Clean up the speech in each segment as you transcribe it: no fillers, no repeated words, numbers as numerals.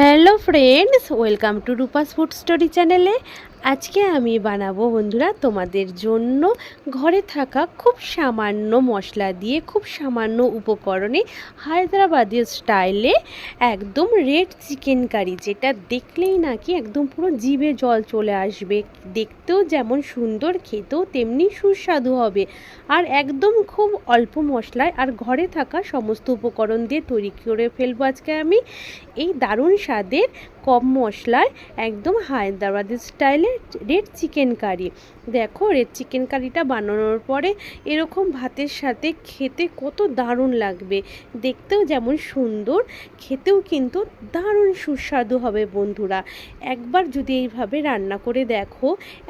Hello friends, welcome to Rupa's food story চ্যানেলে। আজকে আমি বানাবো বন্ধুরা তোমাদের জন্য ঘরে থাকা খুব সামান্য মশলা দিয়ে খুব সামান্য উপকরণে হায়দ্রাবাদি স্টাইলে একদম রেড চিকেন কারি, যেটা দেখলেই নাকি একদম পুরো জিভে জল চলে আসবে। দেখতেও যেমন সুন্দর, খেতেও তেমনি সুস্বাদু হবে। আর একদম খুব অল্প মশলায় আর ঘরে থাকা সমস্ত উপকরণ দিয়ে তৈরি করে ফেলবো আজকে আমি এই দারুণ স্বাদের কম মশলায় একদম হায়দ্রাবাদি স্টাইলে রেড চিকেন কারি। দেখো, রেড চিকেন কারিটা বানানোর পরে এরকম ভাতের সাথে খেতে কত দারুণ লাগবে। দেখতেও যেমন সুন্দর, খেতেও কিন্তু দারুণ সুস্বাদু হবে বন্ধুরা। একবার যদি এইভাবে রান্না করে দেখো,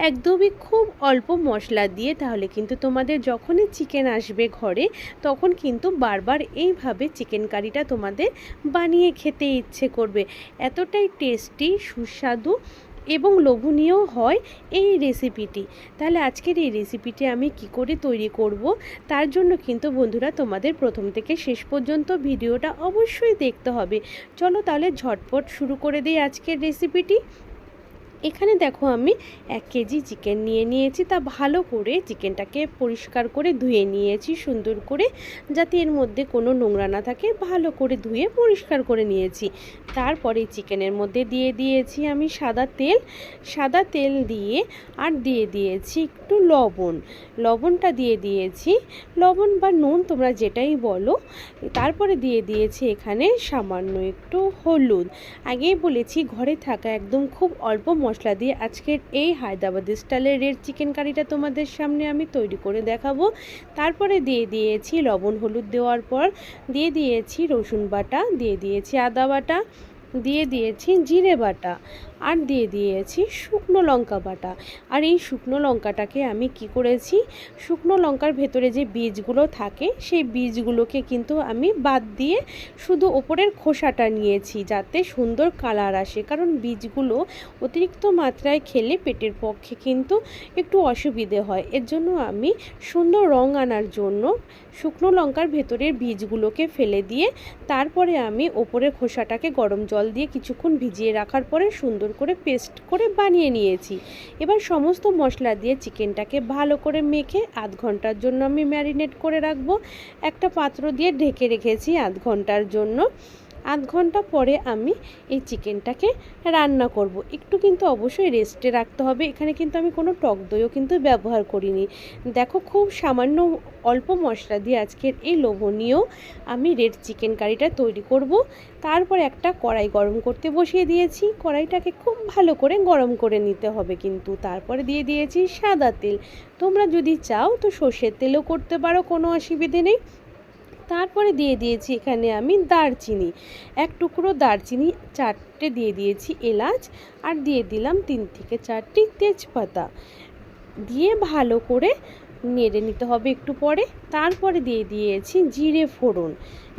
একদমই খুব অল্প মশলা দিয়ে, তাহলে কিন্তু তোমাদের যখনই চিকেন আসবে ঘরে, তখন কিন্তু বারবার এইভাবে চিকেন কারিটা তোমাদের বানিয়ে খেতে ইচ্ছে করবে। এতটাই টেস্টি, সুস্বাদু এবং লোভনীয় হয় এই রেসিপিটি। তাহলে আজকের এই রেসিপিটি আমি কি করে তৈরি করব, তার জন্য কিন্তু বন্ধুরা তোমাদের প্রথম থেকে শেষ পর্যন্ত ভিডিওটা অবশ্যই দেখতে হবে। চলো তাহলে ঝটপট শুরু করে দিই আজকের রেসিপিটি। এখানে দেখো, আমি 1 কেজি চিকেন নিয়ে নিয়েছি। তা ভালো করে চিকেনটাকে পরিষ্কার করে ধুয়ে নিয়েছি সুন্দর করে, যাতে এর মধ্যে কোনো নোংরা না থাকে। ভালো করে ধুয়ে পরিষ্কার করে নিয়েছি। তারপরে চিকেনের মধ্যে দিয়ে দিয়েছি আমি সাদা তেল দিয়ে, আর দিয়ে দিয়েছি একটু লবণটা দিয়ে দিয়েছি, লবণ বা নুন তোমরা যেটাই বলো। তারপরে দিয়ে দিয়েছি এখানে সামান্য একটু হলুদ। আগেই বলেছি ঘরে থাকা একদম খুব অল্প মশলা দিয়ে আজকের এই হায়দ্রাবাদি স্টাইলের রেড চিকেন কারিটা তোমাদের সামনে আমি তৈরি করে দেখাবো। তারপরে দিয়ে দিয়েছি লবণ হলুদ দেওয়ার পর দিয়ে দিয়েছি রসুন বাটা, দিয়ে দিয়েছি আদা বাটা, দিয়ে দিয়েছি জিরে বাটা, আর দিয়ে দিয়েছি শুকনো লঙ্কা বাটা। আর এই শুকনো লঙ্কাটাকে আমি কি করেছি, শুকনো লঙ্কার ভেতরে যে বীজগুলো থাকে সেই বীজগুলোকে কিন্তু আমি বাদ দিয়ে শুধু ওপরের খোসাটা নিয়েছি, যাতে সুন্দর কালার আসে। কারণ বীজগুলো অতিরিক্ত মাত্রায় খেলে পেটের পক্ষে কিন্তু একটু অসুবিধে হয়। এর জন্য আমি সুন্দর রং আনার জন্য শুকনো লঙ্কার ভেতরের বীজগুলোকে ফেলে দিয়ে তারপরে আমি ওপরের খোসাটাকে গরম জল দিয়ে কিছুক্ষণ ভিজিয়ে রাখার পরে সুন্দর করে পেস্ট করে বানিয়ে নিয়েছি। এবার সমস্ত মশলা দিয়ে চিকেনটাকে ভালো করে মেখে আধ ঘন্টার জন্য আমি ম্যারিনেট করে রাখবো। একটা পাত্র দিয়ে ঢেকে রেখেছি আধ ঘন্টার জন্য। আধ ঘন্টা পরে আমি এই চিকেনটাকে রান্না করব। একটু কিন্তু অবশ্যই রেস্টে রাখতে হবে। এখানে কিন্তু আমি কোনো টক দইও কিন্তু ব্যবহার করিনি। দেখো, খুব সামান্য অল্প মশলা দিয়ে আজকের এই লোভনীয় আমি রেড চিকেন কারিটা তৈরি করব। তারপর একটা কড়াই গরম করতে বসিয়ে দিয়েছি। কড়াইটাকে খুব ভালো করে গরম করে নিতে হবে কিন্তু। তারপরে দিয়ে দিয়েছি সাদা তেল। তোমরা যদি চাও তো সর্ষের তেলও করতে পারো, কোনো অসুবিধে নেই। তারপরে দিয়ে দিয়েছি এখানে আমি দারচিনি, 1 টুকরো দারচিনি, 4টে দিয়ে দিয়েছি এলাচ, আর দিয়ে দিলাম 3 থেকে 4টি তেজপাতা। দিয়ে ভালো করে নেড়ে নিতে হবে একটু পরে। তারপরে দিয়ে দিয়েছি জিরে ফোড়ন।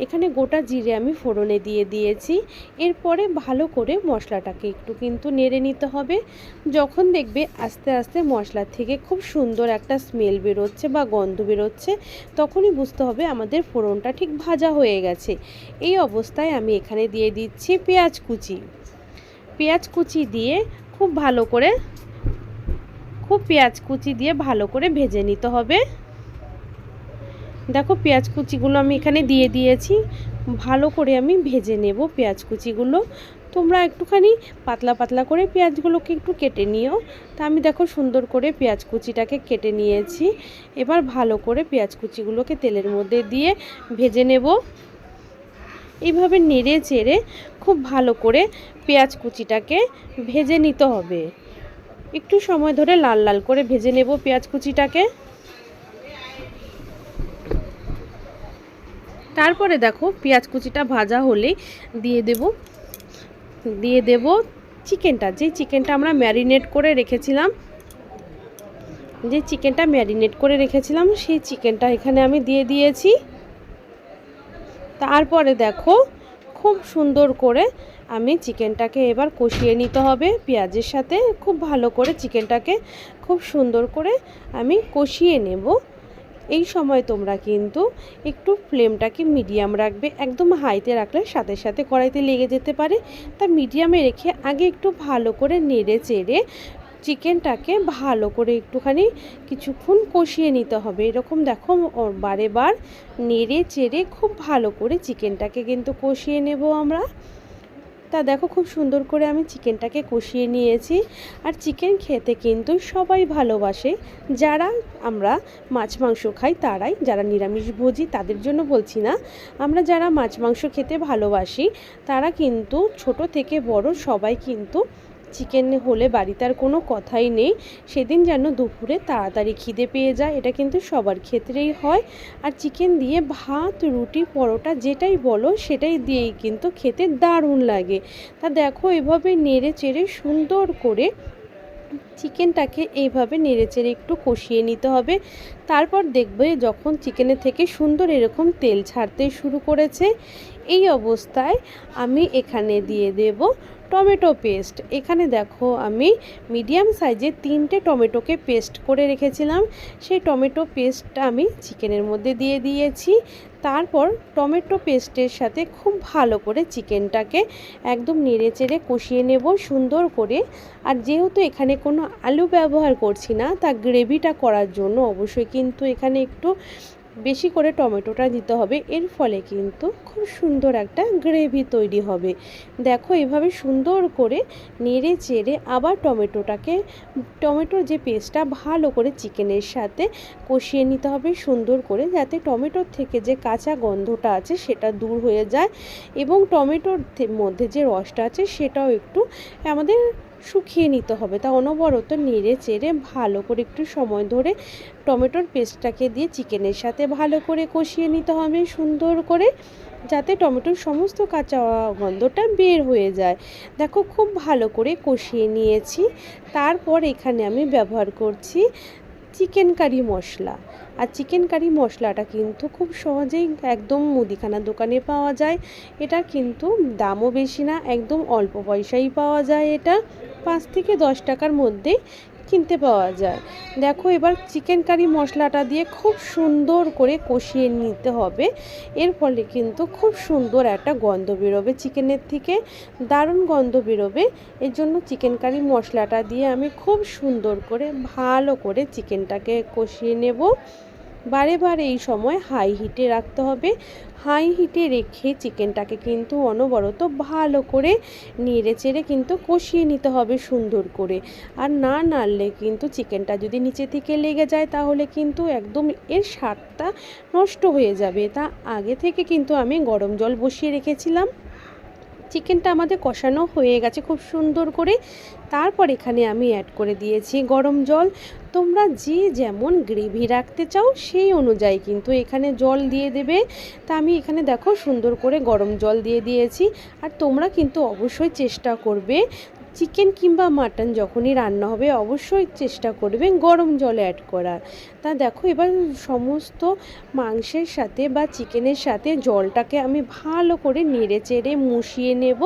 এখানে গোটা জিরে আমি ফোড়নে দিয়ে দিয়েছি। এরপরে ভালো করে মশলাটাকে একটু কিন্তু নেড়ে নিতে হবে। যখন দেখবে আস্তে আস্তে মশলা থেকে খুব সুন্দর একটা স্মেল বেরোচ্ছে বা গন্ধ বেরোচ্ছে, তখনই বুঝতে হবে আমাদের ফোড়নটা ঠিক ভাজা হয়ে গেছে। এই অবস্থায় আমি এখানে দিয়ে দিচ্ছি পেঁয়াজ কুচি দিয়ে পেঁয়াজ কুচি দিয়ে ভালো করে ভেজে নিতে হবে। দেখো, পেঁয়াজ কুচিগুলো আমি এখানে দিয়ে দিয়েছি। ভালো করে আমি ভেজে নেব পেঁয়াজ কুচিগুলো। তোমরা একটুখানি পাতলা পাতলা করে পেঁয়াজগুলোকে একটু কেটে নিও। তা আমি দেখো সুন্দর করে পেঁয়াজ কুচিটাকে কেটে নিয়েছি। এবার ভালো করে পেঁয়াজ কুচিগুলোকে তেলের মধ্যে দিয়ে ভেজে নেব। এইভাবে নেড়ে চেড়ে খুব ভালো করে পেঁয়াজ কুচিটাকে ভেজে নিতে হবে। একটু সময় ধরে লাল লাল করে ভেজে নেব পেঁয়াজ কুচিটাকে। তারপরে দেখো, পেঁয়াজ কুচিটা ভাজা হলে দিয়ে দেব চিকেনটা। যে চিকেনটা আমরা ম্যারিনেট করে রেখেছিলাম, সেই চিকেনটা এখানে আমি দিয়ে দিয়েছি। তারপরে দেখো, খুব সুন্দর করে আমি চিকেনটাকে এবার কষিয়ে নিতে হবে পেঁয়াজের সাথে। খুব ভালো করে চিকেনটাকে খুব সুন্দর করে আমি কষিয়ে নেব। এই সময় তোমরা কিন্তু একটু ফ্লেমটাকে মিডিয়াম রাখবে, একদম হাইতে রাখলে সাথে সাথে কড়াইতে লেগে যেতে পারে। তা মিডিয়ামে রেখে আগে একটু ভালো করে নেড়ে চেড়ে চিকেনটাকে ভালো করে একটুখানি কিছুক্ষণ কষিয়ে নিতে হবে। এরকম দেখো বারে বার নেড়ে চেড়ে খুব ভালো করে চিকেনটাকে কিন্তু কষিয়ে নেব আমরা। তা দেখো খুব সুন্দর করে আমি চিকেনটাকে কষিয়ে নিয়েছি। আর চিকেন খেতে কিন্তু সবাই ভালোবাসে, যারা আমরা মাছ মাংস খাই তারাই, যারা নিরামিষভোজী তাদের জন্য বলছি না, আমরা যারা মাছ মাংস খেতে ভালোবাসি তারা কিন্তু ছোট থেকে বড় সবাই কিন্তু চিকেন হলে বাড়িতে আর কোনো কথাই নেই, সেদিন যেন দুপুরে তাড়াতাড়ি খিদে পেয়ে যায়। এটা কিন্তু সবার ক্ষেত্রেই হয়। আর চিকেন দিয়ে ভাত, রুটি, পরোটা যেটাই বলো সেটাই দিয়েই কিন্তু খেতে দারুণ লাগে। তা দেখো এভাবে নেড়ে চেড়ে সুন্দর করে চিকেনটাকে এইভাবে নেড়েচেড়ে একটু কষিয়ে নিতে হবে। তারপর দেখবে যখন চিকেনের থেকে সুন্দর এরকম তেল ছাড়তে শুরু করেছে, এই অবস্থায় আমি এখানে দিয়ে দেব টমেটো পেস্ট। এখানে দেখো আমি মিডিয়াম সাইজের 3টে টমেটোকে পেস্ট করে রেখেছিলাম, সেই টমেটো পেস্টটা আমি চিকেনের মধ্যে দিয়ে দিয়েছি। তারপর টমেটো পেস্টের সাথে খুব ভালো করে চিকেনটাকে একদম নেড়েচেড়ে কষিয়ে নেব সুন্দর করে। আর যেহেতু এখানে কোনো আলু ব্যবহার করছি না, তা গ্রেভিটা করার জন্য অবশ্যই কিন্তু এখানে একটু বেশি করে টমেটোটা দিতে হবে, এর ফলে কিন্তু খুব সুন্দর একটা গ্রেভি তৈরি হবে। দেখো এভাবে সুন্দর করে নেড়ে চেড়ে আবার টমেটোর যে পেস্টটা ভালো করে চিকেনের সাথে কষিয়ে নিতে হবে সুন্দর করে, যাতে টমেটোর থেকে যে কাঁচা গন্ধটা আছে সেটা দূর হয়ে যায় এবং টমেটোর মধ্যে যে রসটা আছে সেটাও একটু আমাদের শুকিয়ে নিতে হবে। তা অনবরত নেড়ে চেড়ে ভালো করে একটু সময় ধরে টমেটোর পেস্টটাকে দিয়ে চিকেনের সাথে ভালো করে কষিয়ে নিতে হবে সুন্দর করে, যাতে টমেটোর সমস্ত কাঁচা গন্ধটা বের হয়ে যায়। দেখো খুব ভালো করে কষিয়ে নিয়েছি। তারপর এখানে আমি ব্যবহার করছি চিকেন কারি মশলা। আর চিকেন কারি মশলাটা কিন্তু খুব সহজেই একদম মুদিখানার দোকানে পাওয়া যায়। এটা কিন্তু দামও বেশি না, একদম অল্প পয়সায় পাওয়া যায়। এটা 5 থেকে 10 টাকার মধ্যেই কিনতে পাওয়া যায়। দেখো এবার চিকেন কারি মশলাটা দিয়ে খুব সুন্দর করে কষিয়ে নিতে হবে, এর ফলে কিন্তু খুব সুন্দর একটা গন্ধ বেরোবে চিকেনের থেকে, দারুণ গন্ধ বেরোবে। এর জন্য চিকেন কারি মশলাটা দিয়ে আমি খুব সুন্দর করে ভালো করে চিকেনটাকে কষিয়ে নেব। বারে বারে এই সময় হাই হিটে রাখতে হবে। হাই হিটে রেখে চিকেনটাকে কিন্তু অনবরত ভালো করে নেড়ে চেড়ে কিন্তু কষিয়ে নিতে হবে সুন্দর করে। আর না নাড়লে কিন্তু চিকেনটা যদি নিচে থেকে লেগে যায় তাহলে কিন্তু একদম এর স্বাদটা নষ্ট হয়ে যাবে। তা আগে থেকে কিন্তু আমি গরম জল বসিয়ে রেখেছিলাম। চিকেনটা আমাদের কষানো হয়ে গেছে খুব সুন্দর করে। তারপর এখানে আমি অ্যাড করে দিয়েছি গরম জল। তোমরা যে যেমন গ্রেভি রাখতে চাও সেই অনুযায়ী কিন্তু এখানে জল দিয়ে দেবে। তা আমি এখানে দেখো সুন্দর করে গরম জল দিয়ে দিয়েছি। আর তোমরা কিন্তু অবশ্যই চেষ্টা করবে চিকেন কিংবা মাটন যখনই রান্না হবে অবশ্যই চেষ্টা করবে গরম জল অ্যাড করার। তা দেখো এবার সমস্ত মাংসের সাথে বা চিকেনের সাথে জলটাকে আমি ভালো করে নেড়ে চেড়ে মুশিয়ে নেব,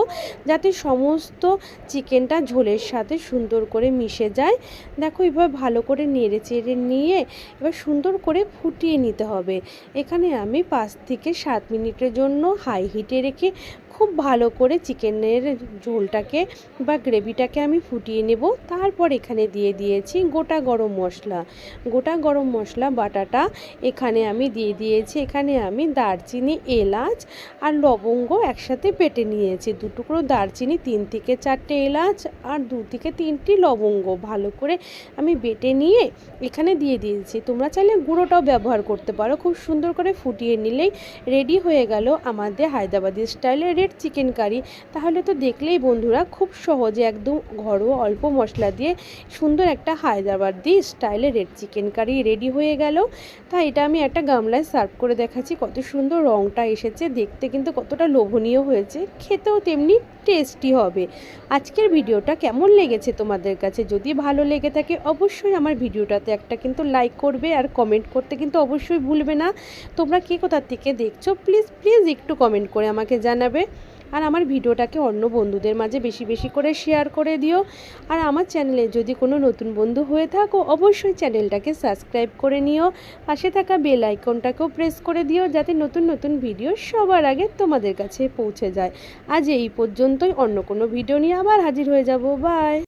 যাতে সমস্ত চিকেনটা ঝোলের সাথে সুন্দর করে মিশে যায়। দেখো এবার ভালো করে নেড়ে চেড়ে নিয়ে এবার সুন্দর করে ফুটিয়ে নিতে হবে। এখানে আমি 5 থেকে 7 মিনিটের জন্য হাই হিটে রেখে খুব ভালো করে চিকেনের ঝোলটাকে বা গ্রেভিটাকে আমি ফুটিয়ে নেব। তারপর এখানে দিয়ে দিয়েছি গোটা গরম মশলা বাটাটা এখানে আমি দিয়ে দিয়েছি। এখানে আমি দারচিনি, এলাচ আর লবঙ্গ একসাথে বেটে নিয়েছি। 2 টুকরো দারচিনি, 3 থেকে 4টে এলাচ আর 2 থেকে 3টি লবঙ্গ ভালো করে আমি বেটে নিয়ে এখানে দিয়ে দিয়েছি। তোমরা চাইলে গুঁড়োটাও ব্যবহার করতে পারো। খুব সুন্দর করে ফুটিয়ে নিলেই রেডি হয়ে গেল আমাদের হায়দ্রাবাদি স্টাইলের রেড চিকেন কারি। তাহলে তো দেখলেই বন্ধুরা খুব সহজে একদম ঘরোয়া অল্প মশলা দিয়ে সুন্দর একটা হায়দ্রাবাদি স্টাইলের রেড চিকেন কারি রেডি হয়ে গেল। তা এটা আমি একটা গামলায় সার্ভ করে দেখাচ্ছি। কত সুন্দর রঙটা এসেছে, দেখতে কিন্তু কতটা লোভনীয় হয়েছে, খেতেও তেমনি টেস্টি হবে। আজকের ভিডিওটা কেমন লেগেছে তোমাদের কাছে? যদি ভালো লেগে থাকে অবশ্যই আমার ভিডিওটাতে একটা কিন্তু লাইক করবে আর কমেন্ট করতে কিন্তু অবশ্যই ভুলবে না। তোমরা কে কোথা থেকে দেখছো প্লিজ একটু কমেন্ট করে আমাকে জানাবে। আর আমার ভিডিওটাকে অন্য বন্ধুদের মাঝে বেশি বেশি করে শেয়ার করে দিও। আর আমার চ্যানেলে যদি কোনো নতুন বন্ধু হয়ে থাকো অবশ্যই চ্যানেলটাকে সাবস্ক্রাইব করে নিও, পাশে থাকা বেল আইকনটাকেও প্রেস করে দিও যাতে নতুন নতুন ভিডিও সবার আগে তোমাদের কাছে পৌঁছে যায়। আজ এই পর্যন্তই, অন্য কোনো ভিডিও নিয়ে আবার হাজির হয়ে যাব। বাই।